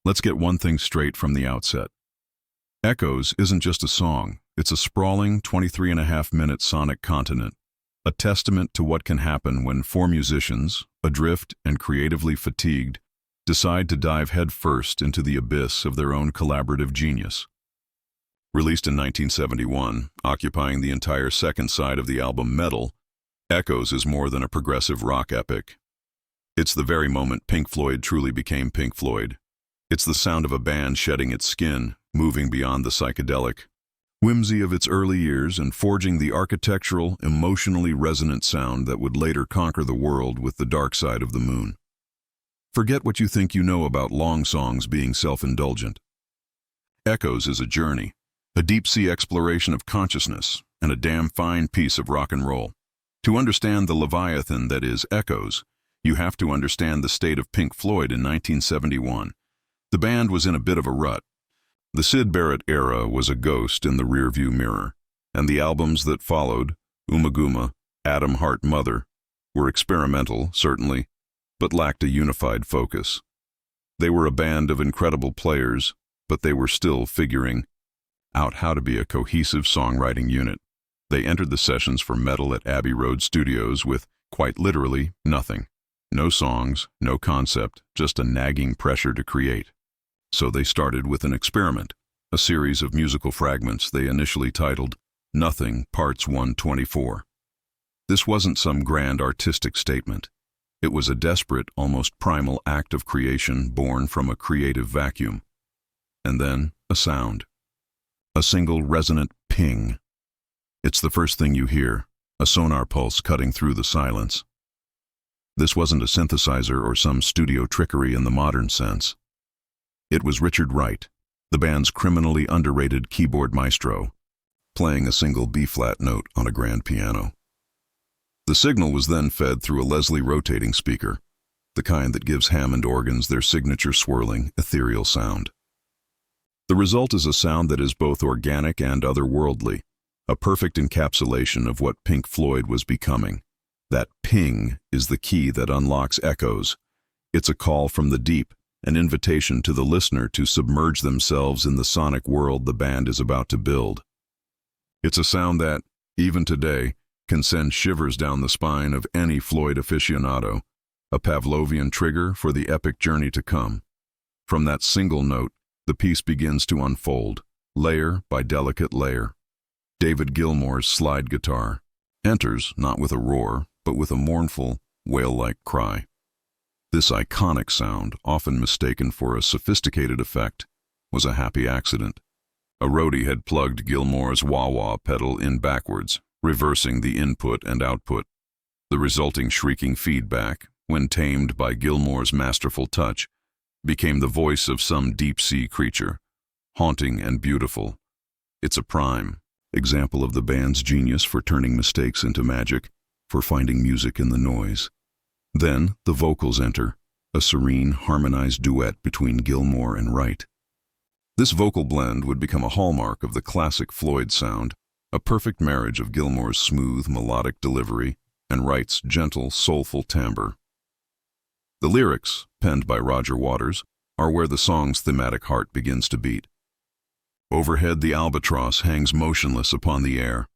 Let's get one thing straight from the outset. Echoes isn't just a song, it's a sprawling 23.5-minute sonic continent, a testament to what can happen when four musicians, adrift and creatively fatigued, decide to dive headfirst into the abyss of their own collaborative genius. Released in 1971, occupying the entire second side of the album Metal, Echoes is more than a progressive rock epic. It's the very moment Pink Floyd truly became Pink Floyd. It's the sound of a band shedding its skin, moving beyond the psychedelic whimsy of its early years and forging the architectural, emotionally resonant sound that would later conquer the world with the dark side of the moon. Forget what you think you know about long songs being self-indulgent. Echoes is a journey, a deep-sea exploration of consciousness, and a damn fine piece of rock and roll. To understand the Leviathan that is Echoes, you have to understand the state of Pink Floyd in 1971. The band was in a bit of a rut. The Syd Barrett era was a ghost in the rearview mirror, and the albums that followed, Ummagumma, Atom Heart Mother, were experimental, certainly, but lacked a unified focus. They were a band of incredible players, but they were still figuring out how to be a cohesive songwriting unit. They entered the sessions for Metal at Abbey Road Studios with, quite literally, nothing. No songs, no concept, just a nagging pressure to create. So they started with an experiment, a series of musical fragments they initially titled Nothing Parts 124. This wasn't some grand artistic statement. It was a desperate, almost primal act of creation born from a creative vacuum. And then, a sound. A single resonant ping. It's the first thing you hear, a sonar pulse cutting through the silence. This wasn't a synthesizer or some studio trickery in the modern sense. It was Richard Wright, the band's criminally underrated keyboard maestro, playing a single B-flat note on a grand piano. The signal was then fed through a Leslie rotating speaker, the kind that gives Hammond organs their signature swirling, ethereal sound. The result is a sound that is both organic and otherworldly, a perfect encapsulation of what Pink Floyd was becoming. That ping is the key that unlocks Echoes. It's a call from the deep, an invitation to the listener to submerge themselves in the sonic world the band is about to build. It's a sound that, even today, can send shivers down the spine of any Floyd aficionado, a Pavlovian trigger for the epic journey to come. From that single note, the piece begins to unfold, layer by delicate layer. David Gilmour's slide guitar enters not with a roar, but with a mournful, wail-like cry. This iconic sound, often mistaken for a sophisticated effect, was a happy accident. A roadie had plugged Gilmour's wah-wah pedal in backwards, reversing the input and output. The resulting shrieking feedback, when tamed by Gilmour's masterful touch, became the voice of some deep-sea creature, haunting and beautiful. It's a prime example of the band's genius for turning mistakes into magic, for finding music in the noise. Then the vocals enter, a serene, harmonized duet between Gilmour and Wright. This vocal blend would become a hallmark of the classic Floyd sound, a perfect marriage of Gilmour's smooth, melodic delivery and Wright's gentle, soulful timbre. The lyrics, penned by Roger Waters, are where the song's thematic heart begins to beat. Overhead, the albatross hangs motionless upon the air,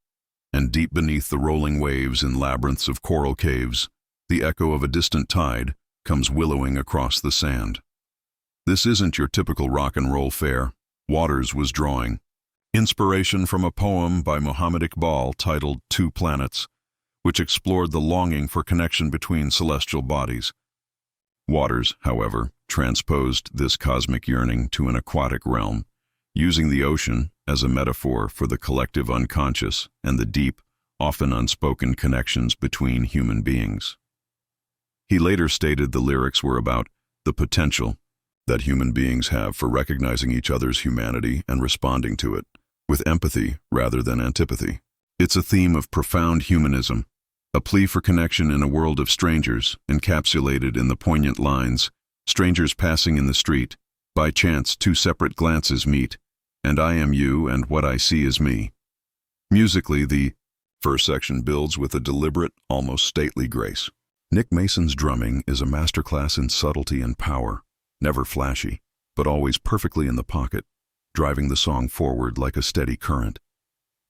and deep beneath the rolling waves in labyrinths of coral caves, the echo of a distant tide comes willowing across the sand. This isn't your typical rock and roll fare. Waters was drawing inspiration from a poem by Muhammad Iqbal titled Two Planets, which explored the longing for connection between celestial bodies. Waters, however, transposed this cosmic yearning to an aquatic realm, using the ocean as a metaphor for the collective unconscious and the deep, often unspoken connections between human beings. He later stated the lyrics were about the potential that human beings have for recognizing each other's humanity and responding to it, with empathy rather than antipathy. It's a theme of profound humanism, a plea for connection in a world of strangers, encapsulated in the poignant lines, strangers passing in the street, by chance two separate glances meet, and I am you and what I see is me. Musically, the first section builds with a deliberate, almost stately grace. Nick Mason's drumming is a masterclass in subtlety and power, never flashy, but always perfectly in the pocket, driving the song forward like a steady current.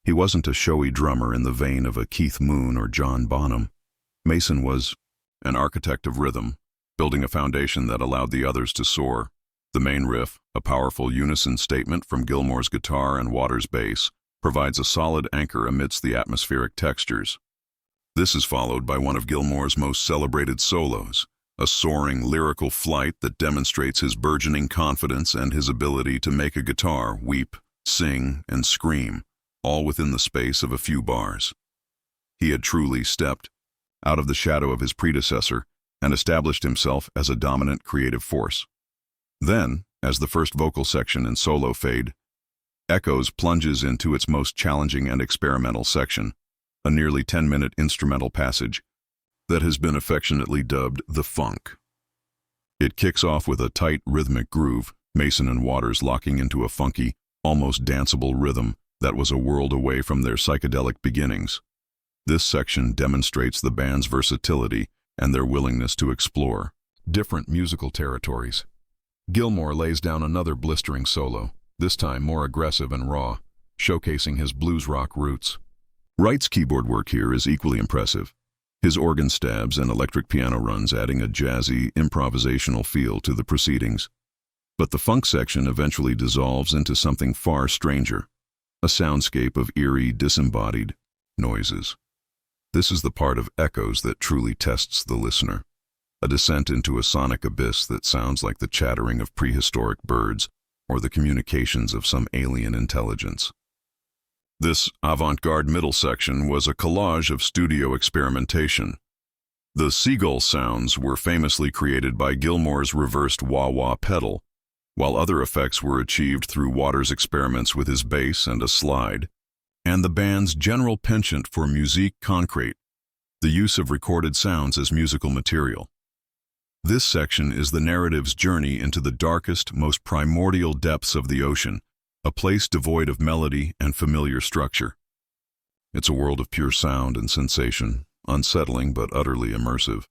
He wasn't a showy drummer in the vein of a Keith Moon or John Bonham. Mason was an architect of rhythm, building a foundation that allowed the others to soar. The main riff, a powerful unison statement from Gilmour's guitar and Waters' bass, provides a solid anchor amidst the atmospheric textures. This is followed by one of Gilmour's most celebrated solos, a soaring lyrical flight that demonstrates his burgeoning confidence and his ability to make a guitar weep, sing, and scream, all within the space of a few bars. He had truly stepped out of the shadow of his predecessor and established himself as a dominant creative force. Then, as the first vocal section and solo fade, Echoes plunges into its most challenging and experimental section, a nearly 10-minute instrumental passage that has been affectionately dubbed the funk. It kicks off with a tight rhythmic groove, Mason and Waters locking into a funky, almost danceable rhythm that was a world away from their psychedelic beginnings. This section demonstrates the band's versatility and their willingness to explore different musical territories. Gilmour lays down another blistering solo, this time more aggressive and raw, showcasing his blues rock roots. Wright's keyboard work here is equally impressive, his organ stabs and electric piano runs adding a jazzy, improvisational feel to the proceedings. But the funk section eventually dissolves into something far stranger, a soundscape of eerie, disembodied noises. This is the part of Echoes that truly tests the listener, a descent into a sonic abyss that sounds like the chattering of prehistoric birds or the communications of some alien intelligence. This avant-garde middle section was a collage of studio experimentation. The seagull sounds were famously created by Gilmour's reversed wah-wah pedal, while other effects were achieved through Waters' experiments with his bass and a slide, and the band's general penchant for musique concrète, the use of recorded sounds as musical material. This section is the narrative's journey into the darkest, most primordial depths of the ocean, a place devoid of melody and familiar structure. It's a world of pure sound and sensation, unsettling but utterly immersive.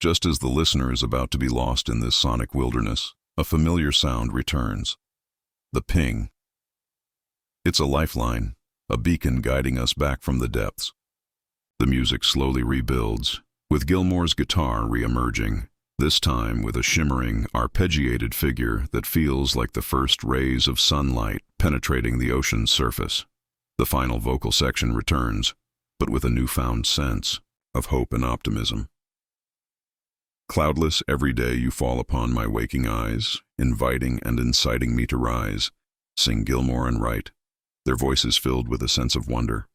Just as the listener is about to be lost in this sonic wilderness, a familiar sound returns. The ping. It's a lifeline, a beacon guiding us back from the depths. The music slowly rebuilds, with Gilmour's guitar re-emerging, this time with a shimmering, arpeggiated figure that feels like the first rays of sunlight penetrating the ocean's surface. The final vocal section returns, but with a newfound sense of hope and optimism. Cloudless every day you fall upon my waking eyes, inviting and inciting me to rise, sing Gilmour and Wright, their voices filled with a sense of wonder.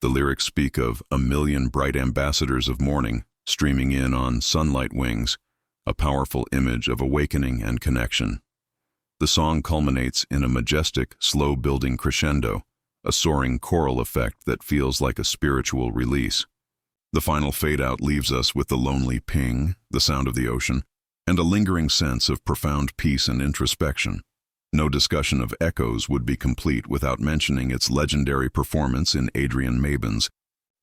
The lyrics speak of a million bright ambassadors of morning streaming in on sunlight wings, a powerful image of awakening and connection. The song culminates in a majestic, slow-building crescendo, a soaring choral effect that feels like a spiritual release. The final fade-out leaves us with the lonely ping, the sound of the ocean, and a lingering sense of profound peace and introspection. No discussion of Echoes would be complete without mentioning its legendary performance in Adrian Mabin's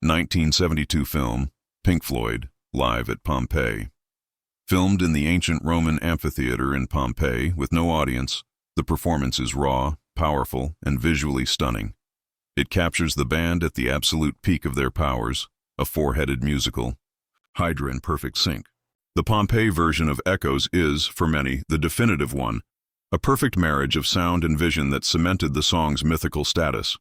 1972 film, Pink Floyd, Live at Pompeii. Filmed in the ancient Roman amphitheater in Pompeii with no audience, the performance is raw, powerful, and visually stunning. It captures the band at the absolute peak of their powers, a four-headed musical, Hydra in perfect sync. The Pompeii version of Echoes is, for many, the definitive one, a perfect marriage of sound and vision that cemented the song's mythical status.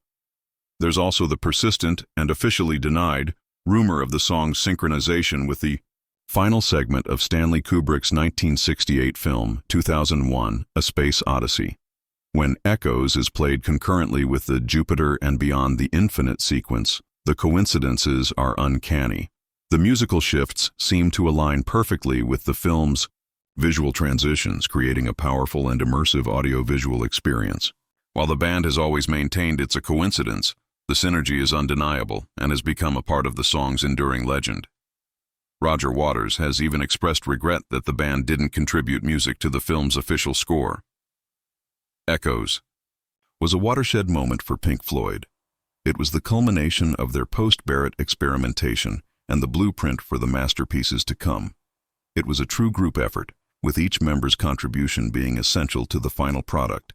There's also the persistent and officially denied rumor of the song's synchronization with the final segment of Stanley Kubrick's 1968 film, 2001: A Space Odyssey. When Echoes is played concurrently with the Jupiter and Beyond the Infinite sequence, the coincidences are uncanny. The musical shifts seem to align perfectly with the film's visual transitions, creating a powerful and immersive audio-visual experience. While the band has always maintained it's a coincidence, the synergy is undeniable and has become a part of the song's enduring legend. Roger Waters has even expressed regret that the band didn't contribute music to the film's official score. Echoes was a watershed moment for Pink Floyd. It was the culmination of their post-Barrett experimentation and the blueprint for the masterpieces to come. It was a true group effort, with each member's contribution being essential to the final product.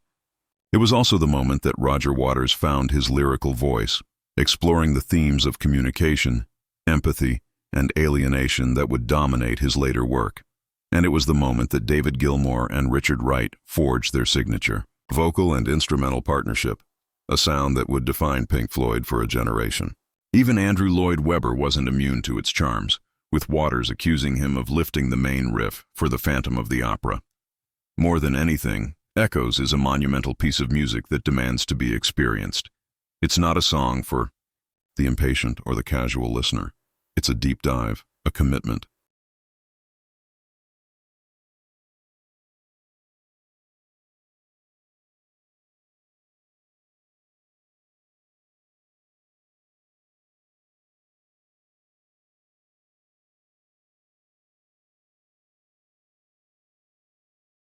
It was also the moment that Roger Waters found his lyrical voice, exploring the themes of communication, empathy, and alienation that would dominate his later work. And it was the moment that David Gilmour and Richard Wright forged their signature, vocal and instrumental partnership, a sound that would define Pink Floyd for a generation. Even Andrew Lloyd Webber wasn't immune to its charms, with Waters accusing him of lifting the main riff for the Phantom of the Opera. More than anything, Echoes is a monumental piece of music that demands to be experienced. It's not a song for the impatient or the casual listener. It's a deep dive, a commitment,